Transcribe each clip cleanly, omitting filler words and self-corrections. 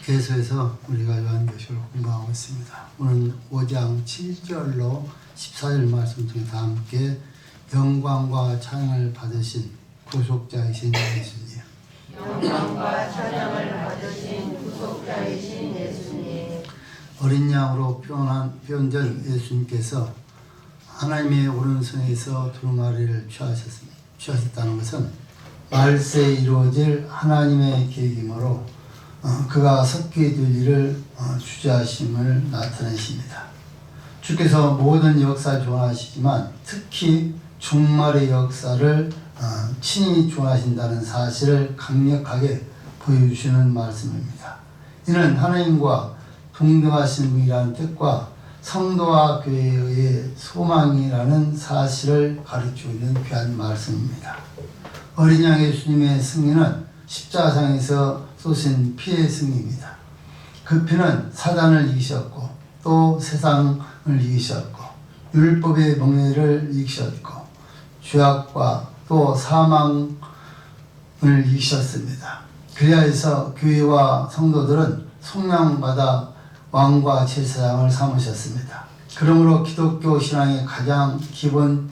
계속해서 우리가 요한계시록을 공부하고 있습니다. 오늘 5장 7절로 14절 말씀 중에 다 함께 영광과 찬양을 받으신 구속자이신 예수님, 영광과 찬양을 받으신 구속자이신 예수님, 어린 양으로 표현된 예수님께서 하나님의 오른손에서 두루마리를 취하셨다는 것은 말세에 이루어질 하나님의 계획이므로 그가 섞게 될 일을 주재하심을 나타내십니다. 주께서 모든 역사를 주관하시지만 특히 종말의 역사를 친히 주관하신다는 사실을 강력하게 보여주시는 말씀입니다. 이는 하나님과 동등하신 분이라는 뜻과 성도와 교회의 소망이라는 사실을 가르치고 있는 귀한 말씀입니다. 어린 양 예수님의 승리는 십자가상에서 쏘신 피의 승리입니다. 그 피는 사단을 이기셨고 또 세상을 이기셨고 율법의 멍에를 이기셨고 죄악과 또 사망을 이기셨습니다. 그리하여서 교회와 성도들은 속량받아 왕과 제사장을 삼으셨습니다. 그러므로 기독교 신앙의 가장 기본은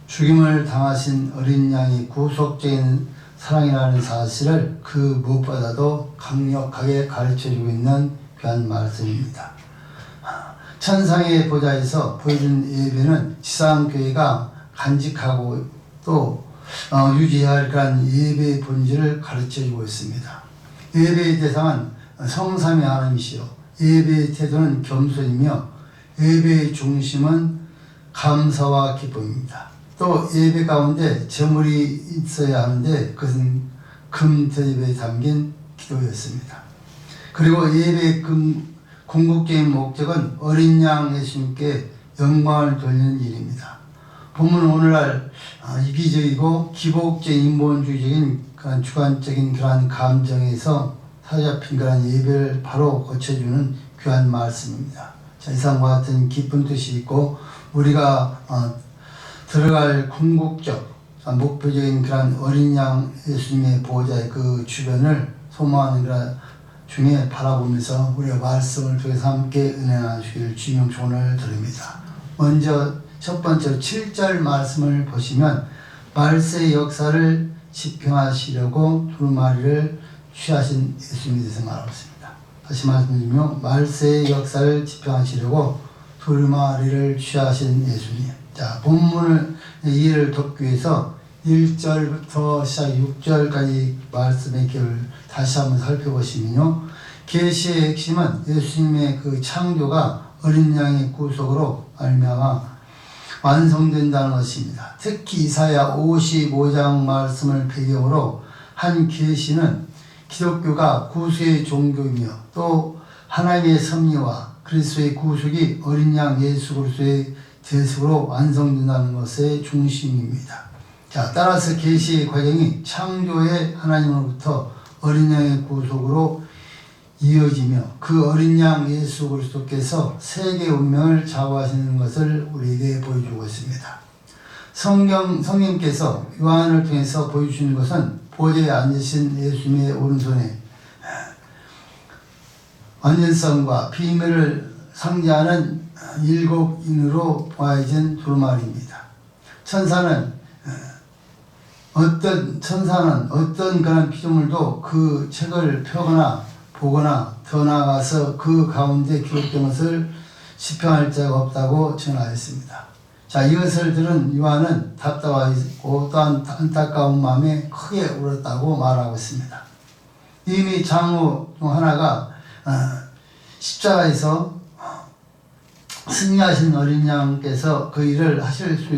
죽임을 당하신 어린 양이 구속적인 사랑이라는 사실을 그 무엇보다도 강력하게 가르쳐주고 있는 귀한 말씀입니다. 천상의 보좌에서 보여준 예배는 지상교회가 간직하고 또 유지해야 할 그런 예배의 본질을 가르쳐주고 있습니다. 예배의 대상은 성삼위 하나님이시요 예배의 태도는 겸손이며 예배의 중심은 감사와 기쁨입니다. 또 예배 가운데 제물이 있어야 하는데 그것은 금대접에 담긴 기도였습니다. 그리고 예배의 궁극적인 목적은 어린 양 예수님께 영광을 돌리는 일입니다. 본문은 오늘날 이기적이고 기복적인 인본주의적인 그런 주관적인 그러한 감정에서 사로잡힌 그런 예배를 바로 고쳐주는 귀한 말씀입니다. 자, 이상과 같은 깊은 뜻이 있고 우리가 들어갈 궁극적 목표적인 그런 어린 양 예수님의 보호자의 그 주변을 소망하는 그런 중에 바라보면서 우리가 말씀을 통해서 함께 은혜 나누시길 주님 소원을 드립니다. 먼저 첫 번째로 7절 말씀을 보시면 말세의 역사를 집행하시려고 두루마리를 취하신 예수님에 대해서 말하고 있습니다. 다시 말씀드리면 말세의 역사를 집행하시려고 두루마리를 취하신 예수님. 자, 본문을 이해를 돕기 위해서 1절부터 시작 6절까지 말씀의 결을 다시 한번 살펴보시면요. 계시의 핵심은 예수님의 그 창조가 어린 양의 구속으로 말미암아 완성된다는 것입니다. 특히 이사야 55장 말씀을 배경으로 한 계시는 기독교가 구수의 종교이며 또 하나님의 섭리와 그리스도의 구속이 어린 양 예수 그리스도의 대속으로 완성된다는 것의 중심입니다. 자, 따라서 계시의 과정이 창조의 하나님으로부터 어린 양의 구속으로 이어지며 그 어린 양 예수 그리스도께서 세계 운명을 좌우하시는 것을 우리에게 보여주고 있습니다. 성령께서 요한을 통해서 보여주시는 것은 보좌에 앉으신 예수님의 오른손에 완전성과 비밀을 상징하는 7인으로 보아진 두루마리입니다. 천사는 어떤 그런 피조물도 그 책을 펴거나 보거나 더 나아가서 그 가운데 기록된 것을 집행할 자가 없다고 전하였습니다. 자, 이것을 들은 요한은 답답하고 또한 안타까운 마음에 크게 울었다고 말하고 있습니다. 이미 장로 중 하나가 십자가에서 승리하신 어린 양께서 그 일을 하실 수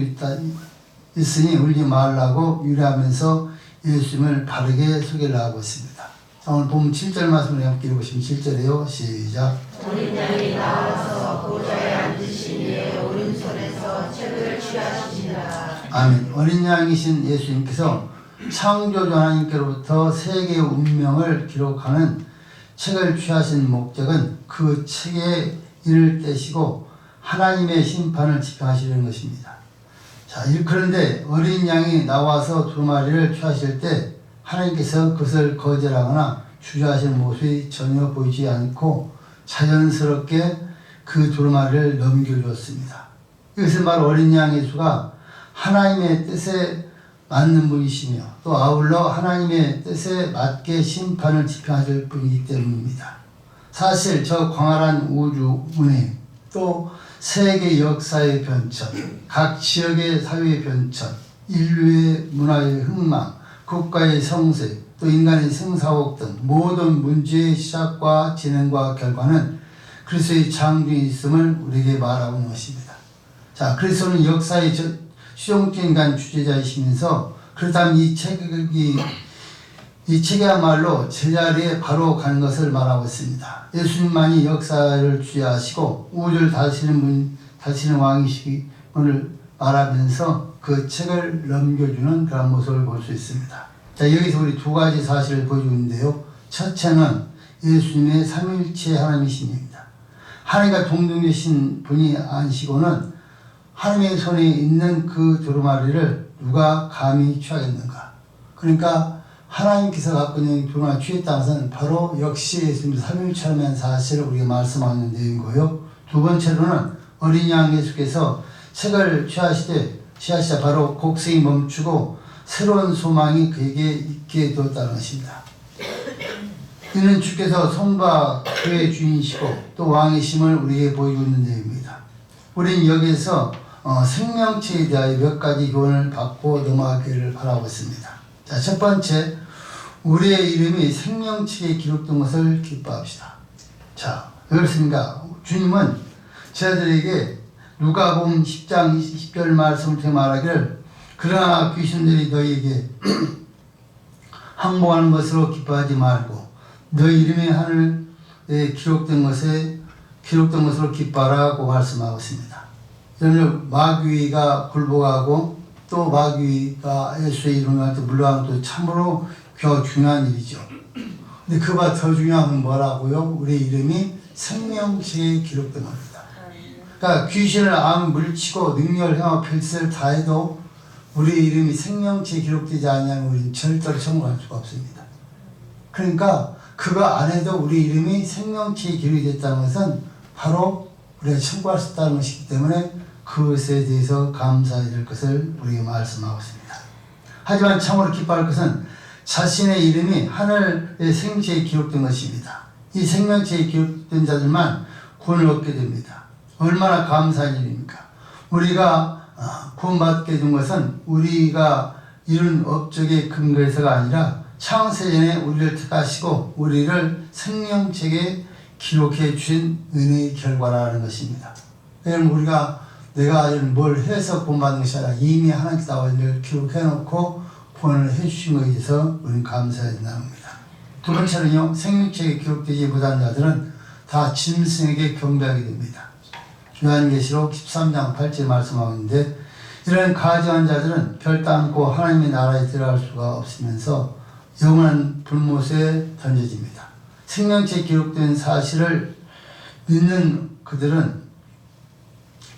있으니 울지 말라고 유래하면서 예수님을 바르게 소개를 하고 있습니다. 자, 오늘 보면 7절 말씀을 함께 읽으시면 7절에요. 시작. 어린 양이 나와서 보좌에 앉으신 이의 오른손에서 책을 취하시니라. 아멘. 어린 양이신 예수님께서 창조주 하나님께로부터 세계의 운명을 기록하는 책을 취하신 목적은 그 책에 이를 떼시고 하나님의 심판을 집행하시려는 것입니다. 자, 그런데 어린 양이 나와서 두루마리를 취하실 때 하나님께서 그것을 거절하거나 주저하시는 모습이 전혀 보이지 않고 자연스럽게 그 두루마리를 넘겨주었습니다. 이것은 바로 어린 양 예수가 하나님의 뜻에 맞는 분이시며 또 아울러 하나님의 뜻에 맞게 심판을 집행하실 분이기 때문입니다. 사실 저 광활한 우주 운행 또 세계 역사의 변천, 각 지역의 사회의 변천, 인류의 문화의 흥망, 국가의 성세, 또 인간의 생사복 등 모든 문제의 시작과 진행과 결과는 그리스도의 창조에 있음을 우리에게 말하고 있는 것입니다. 자, 그리스도는 역사의 수용적인 주제자이시면서 그렇다면 이 책이야말로 제자리에 바로 가는 것을 말하고 있습니다. 예수님만이 역사를 주재하시고 우주를 다스리는 왕이시임을 말하면서 그 책을 넘겨주는 그런 모습을 볼 수 있습니다. 자, 여기서 우리 두 가지 사실을 보여주고 있는데요. 첫째는 예수님의 삼위일체 하나님이십니다. 하나님과 동등되신 분이 아니시고는 하나님의 손에 있는 그 두루마리를 누가 감히 취하겠는가. 그러니까 하나님께서 갖고 있는 두루마리를 취했다는 것은 바로 역시 예수님의 삼위일체라는 사실을 우리가 말씀하고 있는 내용이고요. 두 번째로는 어린 양 예수께서 책을 취하시자 바로 곡성이 멈추고 새로운 소망이 그에게 있게 되었다는 것입니다. 이는 주께서 성과 교회의 주인이시고 또 왕이심을 우리에게 보여주고 있는 내용입니다. 우리는 여기에서 생명체에 대하여 몇 가지 교훈을 받고 넘어가기를 바라고 있습니다. 자, 첫 번째, 우리의 이름이 생명체에 기록된 것을 기뻐합시다. 자, 왜 그렇습니까? 주님은 제자들에게 누가복음 10장 20절 말씀을 통해 말하기를 그러나 귀신들이 너희에게 항복하는 것으로 기뻐하지 말고 너희 이름이 하늘에 기록된 것으로 기뻐하라고 말씀하고 있습니다. 여러분, 마귀가 굴복하고 또 마귀가 예수의 이름한테 물러가는 것도 참으로 중요한 일이죠. 근데 그보다 더 중요한 건 뭐라고요? 우리 이름이 생명체에 기록된 겁니다. 그러니까 귀신을 암 물리치고 능력을 행하고 필사를 다해도 우리 이름이 생명체에 기록되지 않으면 우리는 절대로 천국을 갈 수가 없습니다. 그러니까 그거 안 해도 우리 이름이 생명체에 기록이 됐다는 것은 바로 우리가 천국할 수 있다는 것이기 때문에 그것에 대해서 감사해야 될 것을 우리에게 말씀하고 있습니다. 하지만 참으로 기뻐할 것은 자신의 이름이 하늘의 생명체에 기록된 것입니다. 이 생명체에 기록된 자들만 구원을 얻게 됩니다. 얼마나 감사한 일입니까? 우리가 구원받게 된 것은 우리가 이룬 업적의 근거에서가 아니라 창세전에 우리를 택하시고 우리를 생명책에 기록해 주신 은혜의 결과라는 것입니다. 왜냐하면 우리가 내가 뭘 해서 구원받는 것이 아니라 이미 하나님께서 나와 있는 기록해 놓고 구원을 해 주신 것에 대해서 우리는 감사해야 된다는 겁니다. 두 번째는요, 생명책에 기록되지 못한 자들은 다 짐승에게 경배하게 됩니다. 요한계시록 13장 8절 말씀하고 있는데 이런 가증한 자들은 결단코 하나님의 나라에 들어갈 수가 없으면서 영원한 불못에 던져집니다. 생명체에 기록된 사실을 믿는 그들은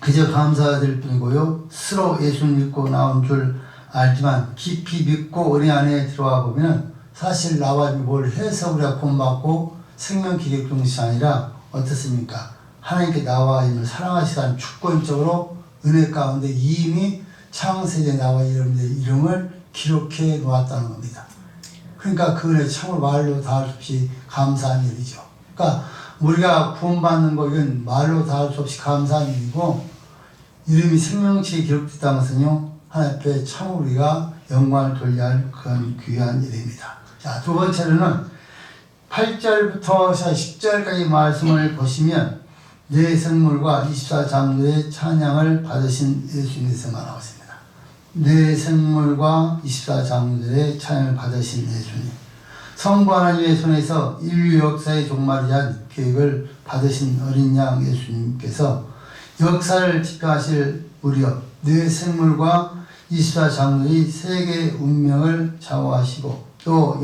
그저 감사될 뿐이고요. 스스로 예수를 믿고 나온 줄 알지만 깊이 믿고 우리 안에 들어와 보면 사실 나와 뭘 해서 우리가 구원받고 생명체에 기록된 것이 아니라 어떻습니까? 하나님께 나와 있는 사랑하시다는 주권적으로 은혜 가운데 이미 창세전에 나와 있는 이름을 기록해 놓았다는 겁니다. 그러니까 그 은혜 참으로 말로 다 할 수 없이 감사한 일이죠. 그러니까 우리가 구원받는 거 이건 말로 다 할 수 없이 감사한 일이고 이름이 생명체에 기록됐다는 것은요 하나님 앞에 참 우리가 영광을 돌려야 할 그런 귀한 일입니다. 자, 두 번째로는 8절부터 10절까지 말씀을 보시면 네 생물과 24장로의 찬양을 받으신 예수님께서 말하고 있습니다. 네 생물과 24장로들의 찬양을 받으신 예수님. 성부 하나님의 손에서 인류 역사의 종말이란 계획을 받으신 어린 양 예수님께서 역사를 집행하실 무렵 네 생물과 24장로의 세계 운명을 좌우하시고 또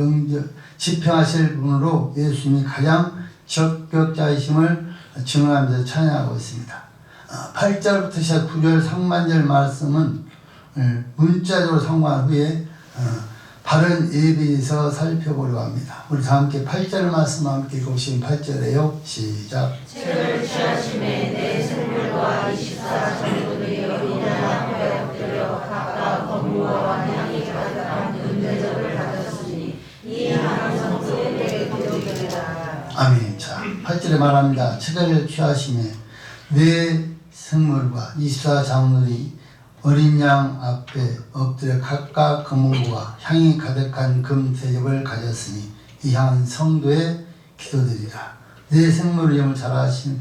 집행하실 분으로 예수님이 가장 적격자이심을 증언하면서 찬양하고 있습니다. 8절부터 시작 9절 상반절 말씀은 문자적으로 상고한 후에 바른 예배에서 살펴보려고 합니다. 우리 다 함께 8절 말씀 함께 읽으시면 8절에요. 시작. 책을 취하심에 내 생물과 24 성도들이 어린양 앞에 엎드려 각각 건무와 향이 가득한 은대접을 받았으니 이 한 성도에게 기도드리라. 아멘. 자, 8절에 말합니다. 책을 취하심에 내 생물과 24 장로들이 어린 양 앞에 엎드려 각각 금은과 향이 가득한 금 대접을 가졌으니 이 향은 성도의 기도드리라. 내 생물을 영을 잘 아신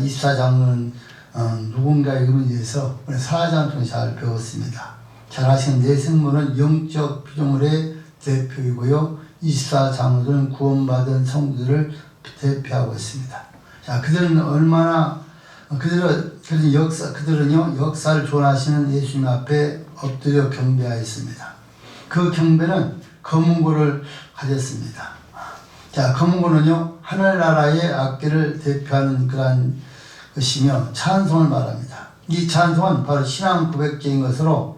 24 장로는 누군가의 의미에서 우리 4장 통해 잘 배웠습니다. 잘 아시는 내 생물은 영적 피조물의 대표이고요. 24 장로들은 구원받은 성도들을 대표하고 있습니다. 자, 그들은 그들은요, 역사를 조언하시는 예수님 앞에 엎드려 경배하였습니다. 그 경배는 검은고를 가졌습니다. 자, 검은고는요, 하늘나라의 악기를 대표하는 그러한 것이며 찬송을 말합니다. 이 찬송은 바로 신앙 고백적인 것으로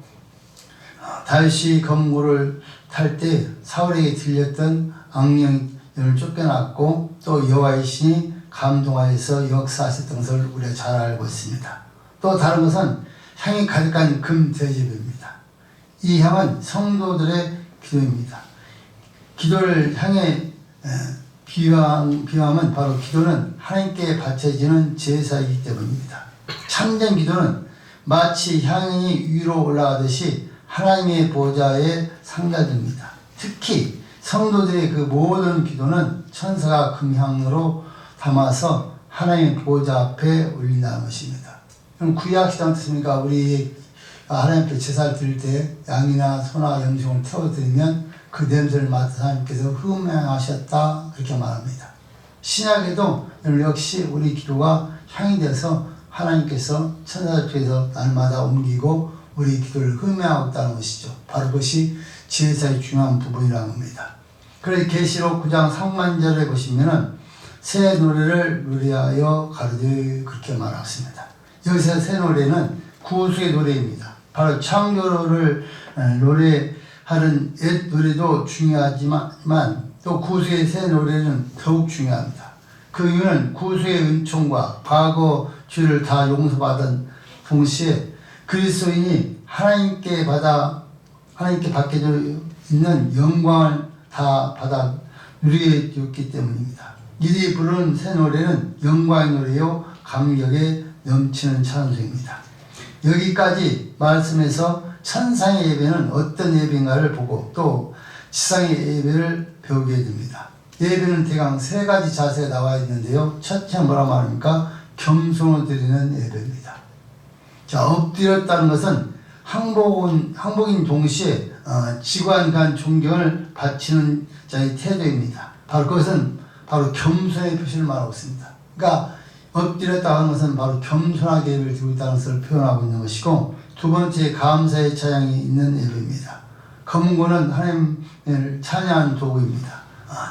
다윗이 검은고를 탈 때 사울에게 들렸던 악령을 쫓겨났고 또 여호와의 신이 감동하여서 역사하셨던 것을 우리가 잘 알고 있습니다. 또 다른 것은 향이 가득한 금 대접입니다. 이 향은 성도들의 기도입니다. 기도를 향해 비유하면 바로 기도는 하나님께 바쳐지는 제사이기 때문입니다. 참된 기도는 마치 향이 위로 올라가듯이 하나님의 보좌에 상달됩니다. 특히 성도들의 그 모든 기도는 천사가 금향으로 담아서 하나님의 보좌 앞에 올린다는 것입니다. 그럼 구약시대 어떻습니까? 우리 하나님 앞에 제사를 드릴 때 양이나 소나 염증을 태워드리면 그 냄새를 맡아서 하나님께서 흠양하셨다 그렇게 말합니다. 신약에도 역시 우리 기도가 향이 돼서 하나님께서 천사들 통해서 날마다 옮기고 우리 기도를 흠양하고 있다는 것이죠. 바로 그것이 제사의 중요한 부분이라는 겁니다. 그래서 계시록 9장 3만절에 보시면은 새 노래를 노래하여 가르되 그렇게 말하습니다. 여기서 새 노래는 구속의 노래입니다. 바로 창조를 노래하는 옛 노래도 중요하지만 또 구속의 새 노래는 더욱 중요합니다. 그 이유는 구속의 은총과 과거 죄를 다 용서받은 동시에 그리스도인이 하나님께 받게 있는 영광을 다 받아 누리게 되었기 때문입니다. 이들이 부르는 새 노래는 영광의 노래요 감격에 넘치는 찬송입니다. 여기까지 말씀에서 천상의 예배는 어떤 예배인가를 보고 또 지상의 예배를 배우게 됩니다. 예배는 대강 세 가지 자세가 나와 있는데요. 첫째 뭐라 말합니까? 겸손을 드리는 예배입니다. 자, 엎드렸다는 것은 항복인 동시에 지관간 존경을 바치는 자의 태도입니다. 바로 그것은 바로 겸손의 표시를 말하고 있습니다. 그러니까 엎드렸다 하는 것은 바로 겸손하게 예배를 드리고 있다는 것을 표현하고 있는 것이고, 두 번째 감사의 찬양이 있는 예배입니다. 검은고는 하나님을 찬양하는 도구입니다.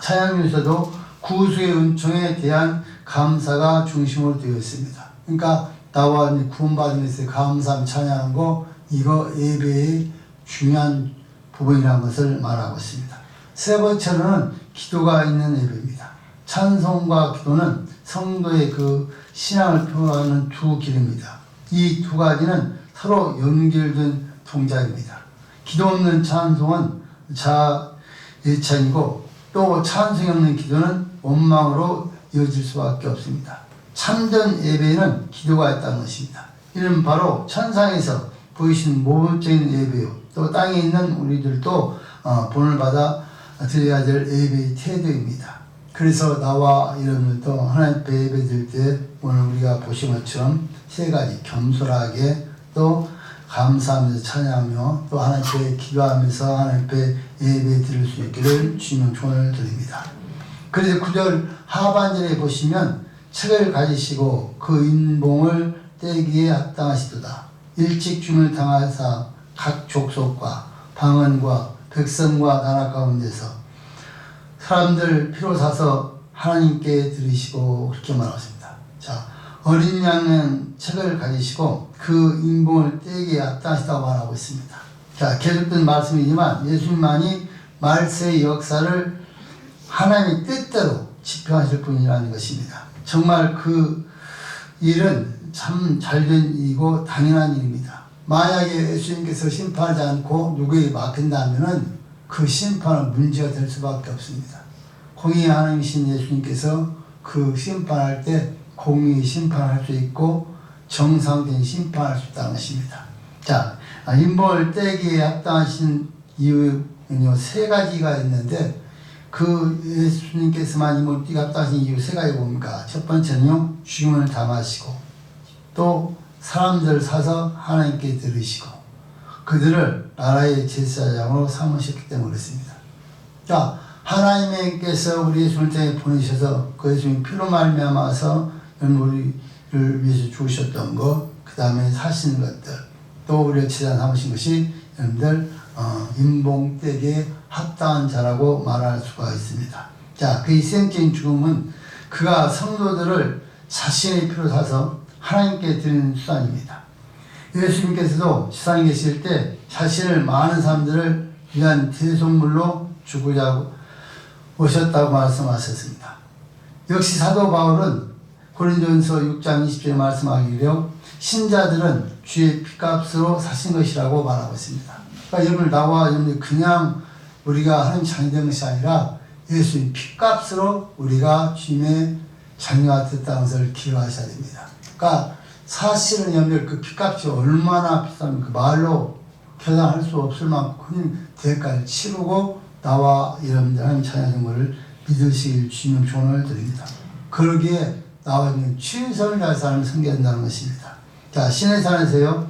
찬양에서도 구속의 은총에 대한 감사가 중심으로 되어 있습니다. 그러니까 나와 구원받은 것에 감사함 찬양하는 거, 이거 예배의 중요한 부분이라는 것을 말하고 있습니다. 세 번째로는 기도가 있는 예배입니다. 찬송과 기도는 성도의 그 신앙을 표현하는 두 길입니다. 이 두 가지는 서로 연결된 동작입니다. 기도 없는 찬송은 자예찬이고 또 찬송이 없는 기도는 원망으로 이어질 수밖에 없습니다. 참된 예배에는 기도가 있다는 것입니다. 이는 바로 천상에서 보이신 모범적인 예배요, 또 땅에 있는 우리들도 본을 받아 드려야 될 예배의 태도입니다. 그래서 나와 여러분들도 하나님 앞에 예배 드릴 때 오늘 우리가 보신 것처럼 세 가지 겸손하게 또 감사하면서 찬양하며 또 하나님 앞에 기도하면서 하나님 앞에 예배 드릴 수 있기를 주님 조언을 드립니다. 그래서 9절 하반절에 보시면 책을 가지시고 그 인봉을 떼기에 합당하시도다. 일찍 죽음을 당하사 각 족속과 방언과 백성과 나라 가운데서 사람들 피로 사서 하나님께 드리시고 그렇게 말하십니다. 자, 어린 양은 책을 가지시고 그 인봉을 떼기에 합당하시다고 말하고 있습니다. 자, 계속된 말씀이지만 예수님만이 말세의 역사를 하나님의 뜻대로 집행하실 분이라는 것입니다. 정말 그 일은 참 잘된 일이고 당연한 일입니다. 만약에 예수님께서 심판하지 않고 누구에게 맡긴다면은 그 심판은 문제가 될 수밖에 없습니다. 공의의 하나님이신 예수님께서 그 심판할 때 공의의 심판할 수 있고 정상된 심판할 수 있다는 것입니다. 자, 임벌 떼기에 합당하신 이유는요, 세 가지가 있는데 그 예수님께서만 임벌 떼기에 합당하신 이유 세 가지 뭡니까? 첫 번째는요, 죽음을 담으시고 또 사람들을 사서 하나님께 들으시고 그들을 나라의 제사장으로 삼으셨기 때문에 그렇습니다. 자, 하나님께서 우리 예수를 땅에 보내셔서 그 예수님 피로 말미암아서 우리를 위해서 죽으셨던 것, 그 다음에 사신 것들, 또 우리를 제사장 삼으신 것이 여러분들 임봉되게 합당한 자라고 말할 수가 있습니다. 자, 그 희생적인 죽음은 그가 성도들을 자신의 피로 사서 하나님께 드리는 수단입니다. 예수님께서도 세상에 계실 때 자신을 많은 사람들을 위한 대속물로 주고자 오셨다고 말씀하셨습니다. 역시 사도 바울은 고린도전서 6장 20절에 말씀하기로 신자들은 주의 피값으로 사신 것이라고 말하고 있습니다. 그러니까 여러분, 나와 여러분이 그냥 우리가 하나님 자녀 된 것이 아니라 예수님 피값으로 우리가 주님의 자녀가 됐다는 것을 기억하셔야 됩니다. 그러니까 사실은 여러분들 그 피값이 얼마나 비싸면 그 말로 계산할 수 없을 만큼 큰 대가를 치르고 나와 여러분들 하나님 자녀 된 것을 믿으시길 주님 조언을 드립니다. 그러기에 나와 있는 최선을 다해 사람을 섬겨야 한다는 것입니다. 자, 시내산에서요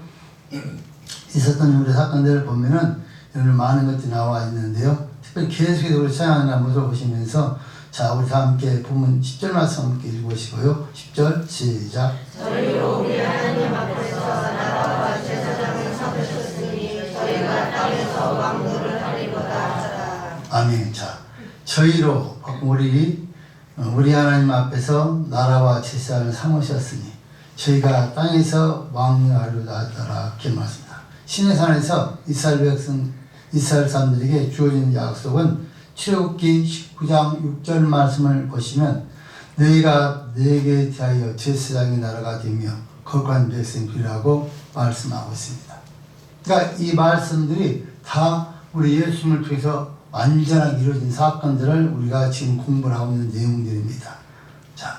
있었던 우리 사건들을 보면은 여러분 많은 것들이 나와 있는데요. 특별히 계속해서 우리 찬양하는 모습을 보시면서 자, 우리 다 함께 본문 10절 말씀 함께 읽어보시고요. 10절 시작. 저희로 우리 하나님 앞에서 나라와 제사장을 삼으셨으니 저희가 땅에서 왕노를 하리로다. 아멘. 자, 저희로 우리 하나님 앞에서 나라와 제사장을 삼으셨으니 저희가 땅에서 왕노하리로다 하더라. 이렇게 말씀합니다. 시내산에서 이스라엘 사람들에게 주어진 약속은 출애굽기 19장 6절 말씀을 보시면 너희가 내게 대하여 제사장의 나라가 되며 거룩한 백성이 되리라고 말씀하고 있습니다. 그러니까 이 말씀들이 다 우리 예수님을 통해서 완전하게 이루어진 사건들을 우리가 지금 공부를 하고 있는 내용들입니다. 자,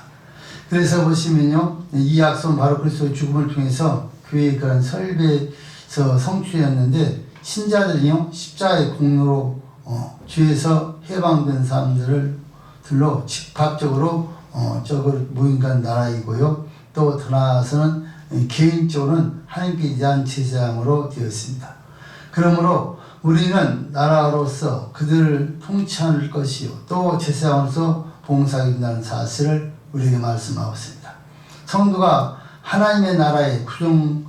그래서 보시면요, 이 약속은 바로 그리스도의 죽음을 통해서 교회의 그런 설배에서 성취되었는데 신자들이요 십자가의 공로로 죄에서 해방된 사람들로 즉각적으로 저걸 무인간 나라이고요. 또 더 나아가서는 개인적으로는 하나님께 대한 제사장으로 되었습니다. 그러므로 우리는 나라로서 그들을 통치할 것이요 또 제사장으로서 봉사하게 된다는 사실을 우리에게 말씀하고 있습니다. 성도가 하나님의 나라에 구성이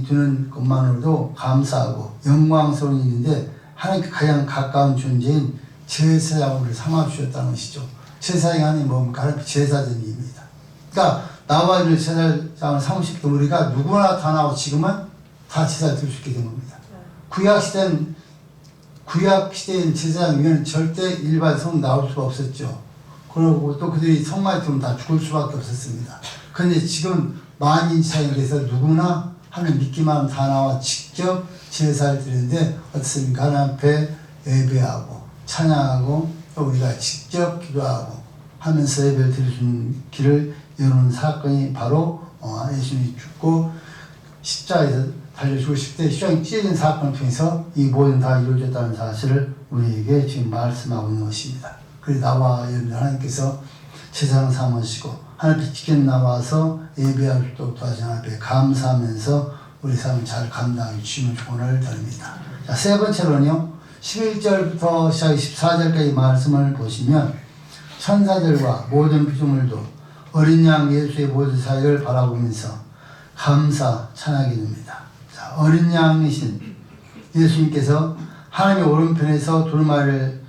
되는 것만으로도 감사하고 영광스러운 일인데 하나님께 가장 가까운 존재인 제사장을 삼아주셨다는 것이죠. 제사장이 하나님 뭡니까? 하나님 제사장입니다. 그러니까 나와 이를 제사장을 삼으셨기 때문에 우리가 누구나 다 나오고 지금은 다 제사를 드릴 수 있게 된 겁니다. 구약시대엔 제사장 위에는 절대 일반 성 나올 수가 없었죠. 그리고 또 그들이 성만이 들면 다 죽을 수밖에 없었습니다. 그런데 지금 만인 차이에 대해서 누구나 하나님 믿기만 하면 다 나와 직접 제사를 드리는데 어떻습니까? 하나님 앞에 예배하고 찬양하고 또 우리가 직접 기도하고 하면서 예배를 드릴 수 있는 길을 여는 사건이 바로 예수님이 죽고 십자가에서 달려 죽으실 때 십자가에 찢어진 사건을 통해서 이 모든 다 이루어졌다는 사실을 우리에게 지금 말씀하고 있는 것입니다. 그래서 나와 여러분 하나님께서 제사장 삼으시고 하나님께 직접 나와서 예배할 수 있도록 도와주신 하나님께 감사하면서 우리 삶을 잘 감당하기 주님의 조언을 드립니다. 자, 세 번째로는요, 11절부터 시작 14절까지 말씀을 보시면 천사들과 모든 피조물도 어린 양 예수의 모든 사역을 바라보면서 감사 찬양하게 됩니다. 자, 어린 양이신 예수님께서 하나님의 오른편에서 두루마리를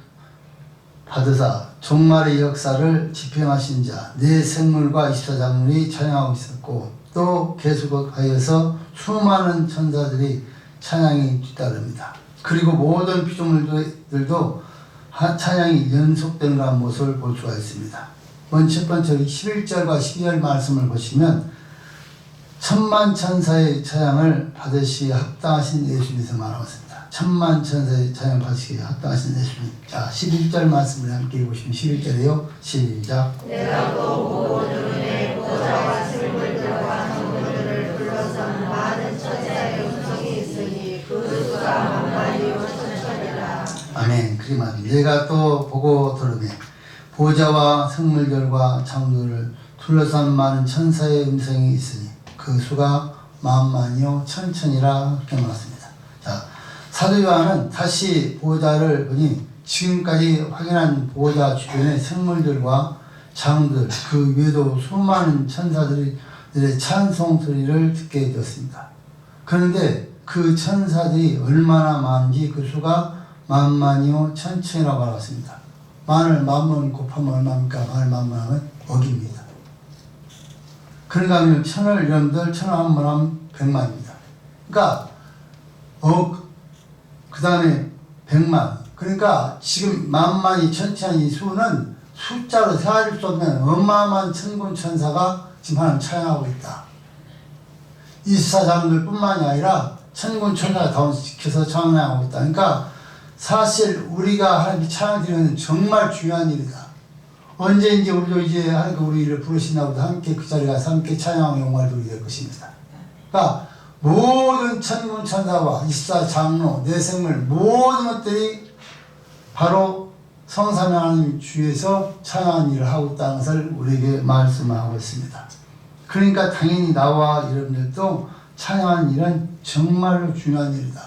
받으사 종말의 역사를 집행하신 자 네 생물과 24장물이 찬양하고 있었고 또 계속하여서 수많은 천사들이 찬양이 뒤따릅니다. 그리고 모든 피조물들도 찬양이 연속된 그런 모습을 볼 수가 있습니다. 먼저 첫 번째로 11절과 12절 말씀을 보시면 천만 천사의 찬양을 받으시기에 합당하신 예수님에서 말하고 있습니다. 천만 천사의 찬양 받으시기에 합당하신 예수님. 자, 11절 말씀을 함께 읽으시면 11절이요. 시작. 내가 또 보고 들으니 보좌와 생물들과 성물들을 둘러싼 많은 천사의 음성이 있으니 그 수가 만만이요 천천이라. 아멘. 그리만 내가 또 보고 들으니 보좌와 생물들과 창조를 둘러싼 많은 천사의 음성이 있으니 그 수가 만만이요 천천이라 그렇게 말했습니다. 자, 사도 요한은 다시 보좌를 보니 지금까지 확인한 보좌 주변의 생물들과 장들 그 외에도 수많은 천사들의 찬송 소리를 듣게 되었습니다. 그런데 그 천사들이 얼마나 많은지 그 수가 만만이요 천천이라고 말했습니다. 만을 만번 곱하면 얼마입니까? 만을 만번하면 억입니다. 그런가 하면 천을 여러분들 천을 한 번 하면 100만입니다. 그러니까 그 다음에 100만. 그러니까 지금 만만이 천천히 이 수는 숫자로 세할 수 없는 어마어마한 천군 천사가 지금 하나님 찬양하고 있다. 이스사장들 뿐만이 아니라 천군 천사가 다운시켜서 찬양하고 있다. 그러니까 사실 우리가 하나님께 찬양 드리는 정말 중요한 일이다. 언제인지 우리도 이제 하나님께 우리를 부르신다 보다 함께 그 자리에 가서 함께 찬양하고 영광을 돌리게 될 것입니다. 그러니까 모든 천군 천사와 이스사 장로 내생물 모든 것들이 바로 성삼위 하나님 주에서 찬양하는 일을 하고 있다는 것을 우리에게 말씀하고 있습니다. 그러니까 당연히 나와 여러분들도 찬양하는 일은 정말로 중요한 일이다.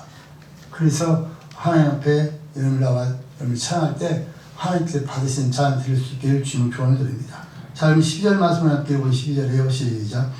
그래서 하나님 앞에 여러분들 찬양할 때 하나님께 받으신 찬양 드릴 수 있기를 주님 조언을 드립니다. 자, 그럼 12절 말씀을 함께 읽고 12절에요. 시작.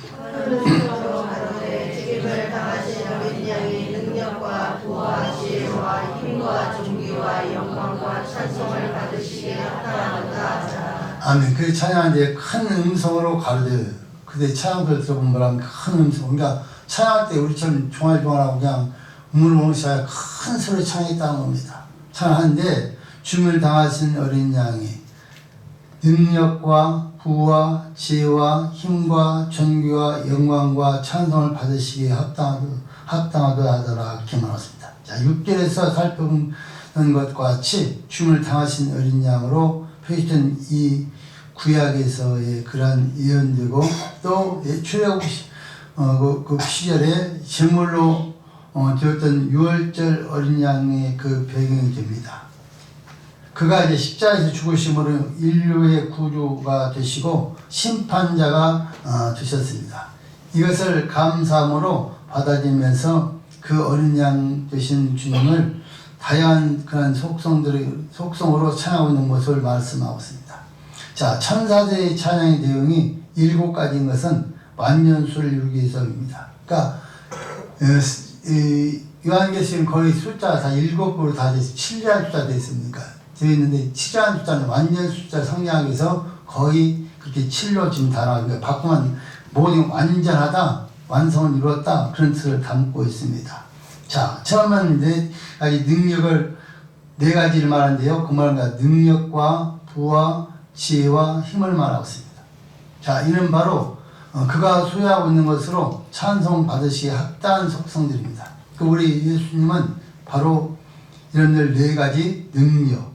죽임을 당하신 어린 양이 능력과 부와 지혜와 힘과 존귀와 영광과 찬송을 받으시기에 합당하다 하자. 아멘. 그 찬양하는데 큰 음성으로 가르쳐요. 근데 찬양들 들어보면 뭐라면 큰 음성. 그러니까 찬양할 때 우리처럼 종알종알하고 그냥 우물우물씩 큰 소리 찬양했다는 겁니다. 찬양하는데 죽임을 당하신 어린 양이 능력과 부와 지혜와 힘과 존귀와 영광과 찬송을 받으시기에 합당하다 하더라 이렇게 말했습니다. 자, 6절에서 살펴본 것과 같이 죽임을 당하신 어린 양으로 표시된 이 구약에서의 그러한 예언되고 또 출애굽 그 시절에 제물로 되었던 6월절 어린 양의 그 배경이 됩니다. 그가 이제 십자가에서 죽으심으로 인류의 구주가 되시고 심판자가 되셨습니다. 이것을 감사함으로 받아들이면서 그 어린 양 되신 주님을 다양한 그런 속성으로 찬양하고 있는 모습을 말씀하고 있습니다. 자, 천사들의 찬양의 내용이 7가지인 것은 만년수를 이루기 위해서입니다. 그러니까 요한계시록 거의 숫자가 다 7으로 다 되어 7이라는 숫자 되어 있습니까? 되어 있는데 7이라는 숫자는 완전 숫자 성경에 위해서 거의 그렇게 7로 지금 다 나와요. 그러니까 바꾸면 모든 완전하다, 완성을 이루었다 그런 뜻을 담고 있습니다. 자, 처음은 네 가지 능력을 4가지를 말하는데요. 그 말은 능력과 부와 지혜와 힘을 말하고 있습니다. 자, 이는 바로 그가 소유하고 있는 것으로 찬송 받으시기에 합당한 속성들입니다. 우리 예수님은 바로 이런 4가지 능력,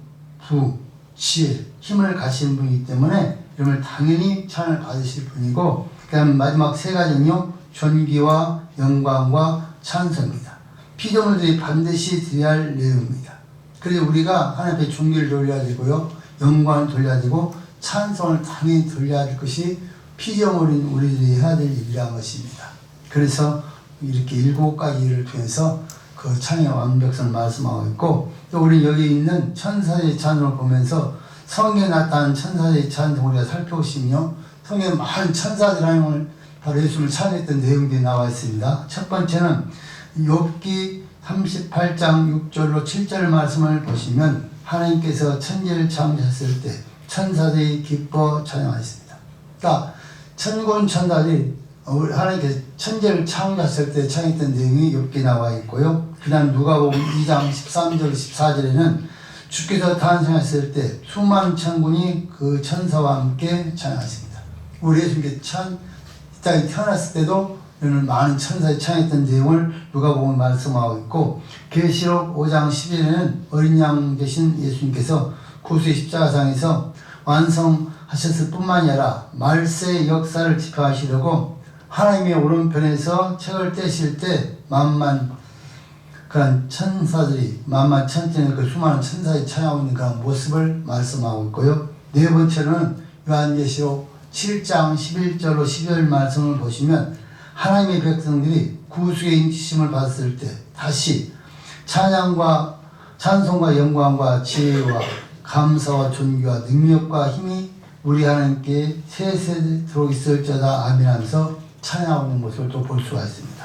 부, 지혜, 힘을 가진 분이기 때문에 이름을 당연히 찬양을 받으실 분이고, 그다음 마지막 3가지는요 존귀와 영광과 찬송입니다. 피조물들이 반드시 드려야 할 내용입니다. 그래서 우리가 하나님 앞에 존귀를 돌려야 되고요, 영광을 돌려야 되고, 찬송을 당연히 돌려야 될 것이 피조물인 우리들이 해야 될 일이라는 것입니다. 그래서 이렇게 7가지를 통해서 그 찬양의 완벽성을 말씀하고 있고, 또 우리 여기 있는 천사의 찬송을 보면서 성경에 나타난 천사의 찬송을 우리가 살펴보시면요, 성경에 많은 천사들 하나님을 바로 예수님을 찬양했던 내용들이 나와 있습니다. 첫 번째는 욥기 38장 6절로 7절 말씀을 보시면 하나님께서 천지를 창조하셨을 때 천사들이 기뻐 찬양하였습니다. 그러니까 천군 천사들이 하나님께서 천지를 창조하셨을 때 찬양했던 내용이 욥기에 나와 있고요. 그 다음 누가복음 2장 13절 14절에는 주께서 탄생하셨을 때 수많은 천군이 그 천사와 함께 찬양하십니다. 우리 예수님께서 이 땅에 태어났을 때도 이런 많은 천사의 찬양했던 내용을 누가복음 말씀하고 있고, 계시록 5장 11에는 어린 양 되신 예수님께서 구수의 십자가상에서 완성하셨을 뿐만이 아니라 말세의 역사를 지표하시려고 하나님의 오른편에서 책을 떼실 때 만만 그런 천사들이 만만 천천의 그 수많은 천사들이 찬양하고 있는 그런 모습을 말씀하고 있고요. 네 번째로는 요한계시록 7장 11절로 12절 말씀을 보시면 하나님의 백성들이 구수의 인치심을 받았을 때 다시 찬송과 영광과 지혜와 감사와 존귀와 능력과 힘이 우리 하나님께 세세토록 있을지어다 아멘 하면서 찬양하고 있는 모습을 또 볼 수가 있습니다.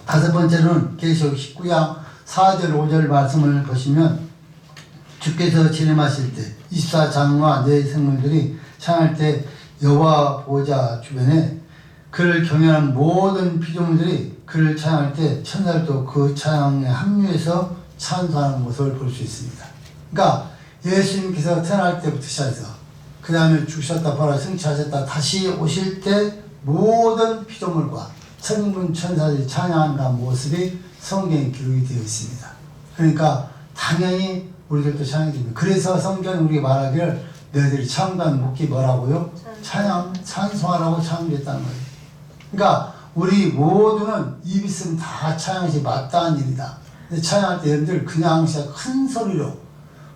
다섯 번째로는 계시록 19장 4절 5절 말씀을 보시면 주께서 재림하실 때 24장과 네 생물들이 찬양할 때 여호와 보좌 주변에 그를 경외하는 모든 피조물들이 그를 찬양할 때 천사들도 그 찬양에 합류해서 찬송하는 모습을 볼 수 있습니다. 그러니까 예수님께서 태어날 때부터 시작해서 그 다음에 죽으셨다 부활하셨다 승천하셨다 다시 오실 때 모든 피조물과 천군 천사들이 찬양하는 모습이 성경에 기록이 되어 있습니다. 그러니까 당연히 우리들도 찬양이 됩니다. 그래서 성경은 우리가 말하기를 너희들이 창조한 목이 뭐라고요? 찬송하라고 창조했다는 거예요. 그러니까 우리 모두는 입 있으면 다 찬양이 마땅한 일이다. 근데 찬양할 때 여러분들 그냥 큰 소리로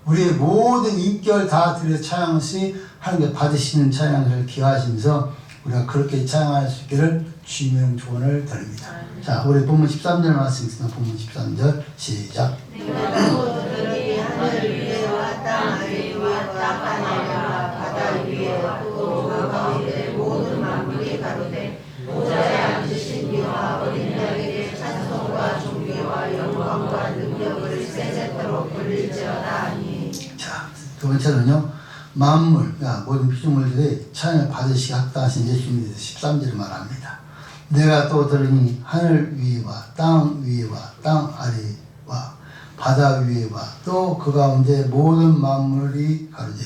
우리의 모든 인격을 다 들여 찬양시 하나님께 받으시는 찬양을 기하시면서 우리가 그렇게 찬양할 수 있기를 주님의 조언을 드립니다. 자, 우리 본문 13절 말씀 있습니다. 본문 13절 시작. 그들이 하늘 위에와 땅 아래와 땅 하늘과 바다 위에와 또 그 가운데 모든 만물이 가로되 보좌에 앉으신 이와 어린 양에게 찬송과 존귀와 영광과 능력을 세세토록 돌릴지어다 하니. 자, 두 번째는요. 만물, 그러니까 모든 피조물들이 찬양을 받으시게 합당하신 예수님에 대해서 13절을 말합니다. 내가 또 들으니 하늘 위와 땅 위와 땅 아래와 바다 위와 또 그 가운데 모든 만물이 가로되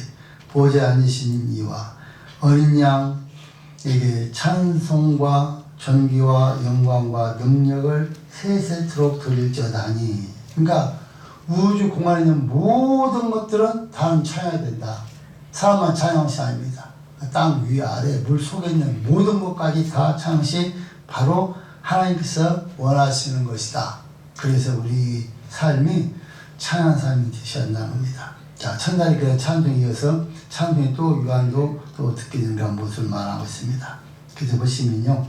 보좌에 앉으신 이와 어린 양에게 찬송과 존귀와 영광과 능력을 세세토록 돌릴지어다 하니. 그러니까 우주 공간에 있는 모든 것들은 다 찬양해야 된다. 사람만 찬양한 것이 아닙니다. 땅 위 아래 물 속에 있는 모든 것까지 다 찬양한 것이 바로 하나님께서 원하시는 것이다. 그래서 우리 삶이 찬양한 삶이 되셔야 한다는 겁니다. 자, 천사리 그 찬송에 이어서 찬송에 또 요한도 또 듣게 되는 그런 모습을 말하고 있습니다. 그래서 보시면요.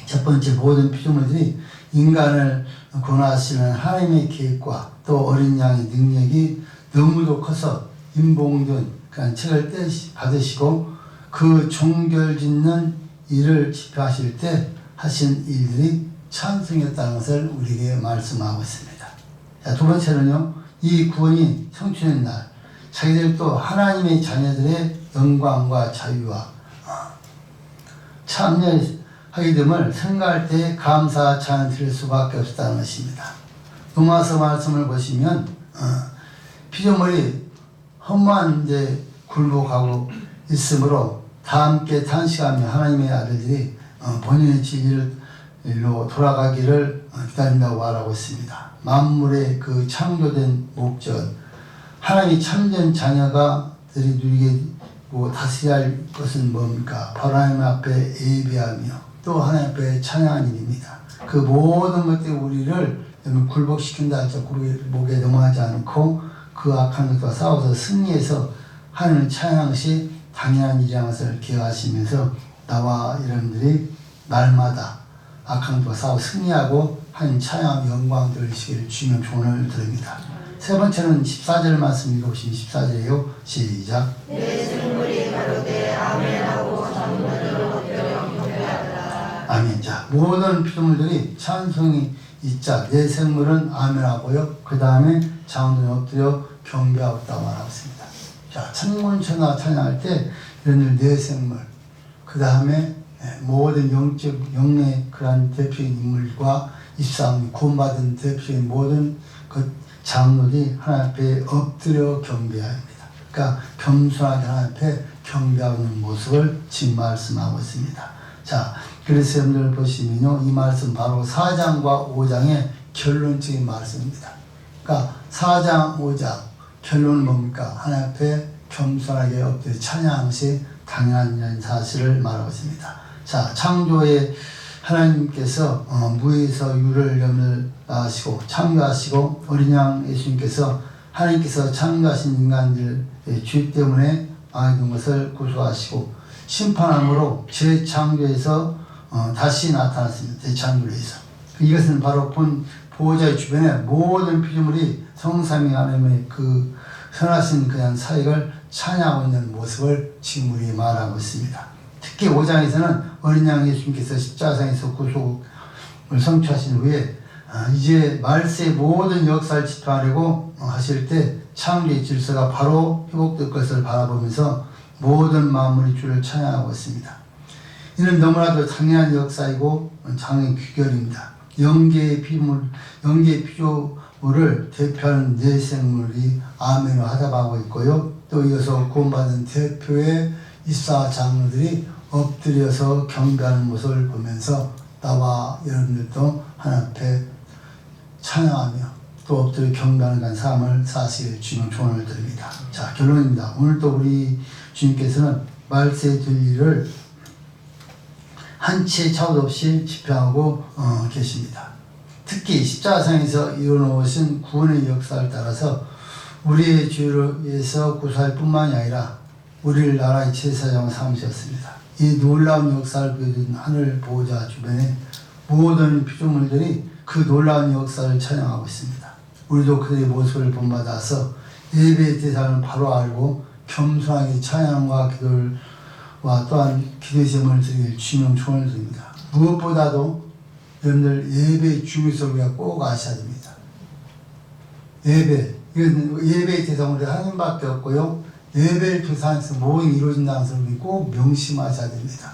첫 번째 모든 피조물들이 인간을 구원하시는 하나님의 계획과 또 어린 양의 능력이 너무도 커서 임봉준 그러니까 책을 받으시고 그 종결짓는 일을 집행하실 때 하신 일들이 찬송이었다는 것을 우리에게 말씀하고 있습니다. 자, 두 번째는요. 이 구원이 성취된 날 자기들도 하나님의 자녀들의 영광과 자유와 참여하게 됨을 생각할 때 감사 찬양 드릴 수밖에 없다는 것입니다. 로마서 말씀을 보시면 피조물이 허무한 이제 굴복하고 있으므로 다 함께 탄식하며 하나님의 아들들이 본인의 진리로 돌아가기를 기다린다고 말하고 있습니다. 만물의 그 창조된 목적, 하나님의 참된 자녀가들이 누리게 다스려야 할 것은 뭡니까? 바로 하나님 앞에 예배하며 또 하나님 앞에 찬양하는 일입니다. 그 모든 것들이 우리를 굴복시킨다 할지라도 굴복에 넘어가지 않고 그 악한 것과 싸워서 승리해서 하나님을 찬양하는 것이 당연한 일이라는 것을 기억하시면서 나와 여러분들이 날마다 악한 것과 싸워 승리하고 하나님 찬양 영광 돌리시기를 주님 조언을 드립니다. 세 번째는 14절 말씀 읽어보시면 14절이에요. 시작. 내 생물이 가로되 아멘하고 전문으로 엎드려 경배하더라. 아멘. 자, 모든 피조물들이 찬송이 있자 내 생물은 아멘하고요. 그 다음에 장원에 엎드려 경배하였다고 말하고 있습니다. 자, 천문천하 찬양할 때 이런 내 생물, 그 다음에 모든 영적 영의 그러한 대표적인 인물과 23 구원받은 대표적인 모든 그 장로들이 하나님 앞에 엎드려 경배해야 합니다. 그러니까 겸손하게 하나님 앞에 경배하는 모습을 지금 말씀하고 있습니다. 자, 그래서 여러분들 보시면요, 이 말씀 바로 4장과 5장의 결론적인 말씀입니다. 그러니까 4장, 5장 결론은 뭡니까? 하나님 앞에 겸손하게 엎드려 찬양하는 것이 당연한 사실을 말하고 있습니다. 자, 창조에 하나님께서 무에서 유를 염려하시고 창조하시고 어린 양 예수님께서 하나님께서 창조하신 인간들의 죄 때문에 망해진 것을 구속하시고 심판함으로 재창조에서 다시 나타났습니다. 재창조에서 이것은 바로 본 보호자의 주변에 모든 피조물이 성삼위 하나님의 그 선하신 그냥 사역을 찬양하고 있는 모습을 지금 우리 말하고 있습니다. 특히 5장에서는 어린 양 예수님께서 십자가상에서 구속을 성취하신 후에 이제 말세의 모든 역사를 집행하려고 하실 때 창조의 질서가 바로 회복될 것을 바라보면서 모든 만물이 주를 찬양하고 있습니다. 이는 너무나도 당연한 역사이고 장의 귀결입니다. 영계의 피조물을 대표하는 네 생물이 아멘을 화답하고 있고요. 또 이어서 구원받은 대표의 24장로들이 엎드려서 경배하는 모습을 보면서 나와 여러분들도 하나님 앞에 찬양하며 또 엎드려 경배하는 삶을 사실 주님 조언을 드립니다. 자, 결론입니다. 오늘 또 우리 주님께서는 말세에 될 일을 한치의 차도 없이 집행하고 계십니다. 특히 십자가상에서 이루어놓으신 구원의 역사를 따라서 우리의 죄를 위해서 구사할 뿐만이 아니라 우리를 나라의 제사장으로 삼으셨습니다. 이 놀라운 역사를 보여준 하늘 보호자 주변에 모든 피조물들이 그 놀라운 역사를 찬양하고 있습니다. 우리도 그들의 모습을 본받아서 예배의 대상을 바로 알고 겸손하게 찬양과 기도와 또한 기도의 제목을 드리길 주님 초원을 드립니다. 무엇보다도 여러분들 예배의 중요성을 우리가 꼭 아셔야 됩니다. 이건 예배의 대상으로 하나님밖에 없고요. 예배를 통해서 모든 이루어진다는 것을 우리 꼭 명심하셔야 됩니다.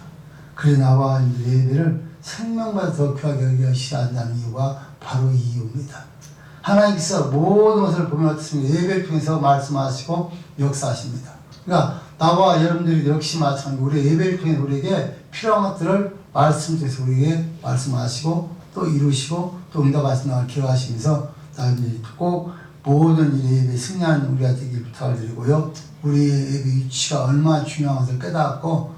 그래 나와 예배를 생명보다 더 귀하게 여기셔야 한다는 이유가 바로 이 이유입니다. 하나님께서 모든 것을 보면 어떻습니까? 예배를 통해서 말씀하시고 역사하십니다. 그러니까 나와 여러분들이 역시 마찬가지로 우리 예배를 통해 우리에게 필요한 것들을 말씀 통해서 우리에게 말씀하시고 또 이루시고 또 응답하시는 걸 기억하시면서 나님들이 꼭 모든 일에 예배 승리하는 우리가 되길 부탁을 드리고요. 우리의 예배 위치가 얼마나 중요한 것을 깨닫고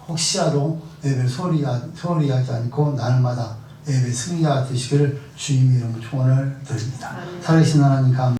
혹시라도 예배를 소홀히 하지 않고 날마다 예배 승리자가 되시기를 주님의 이름으로 축원을 드립니다. 살아계신 하나님 감사합니다.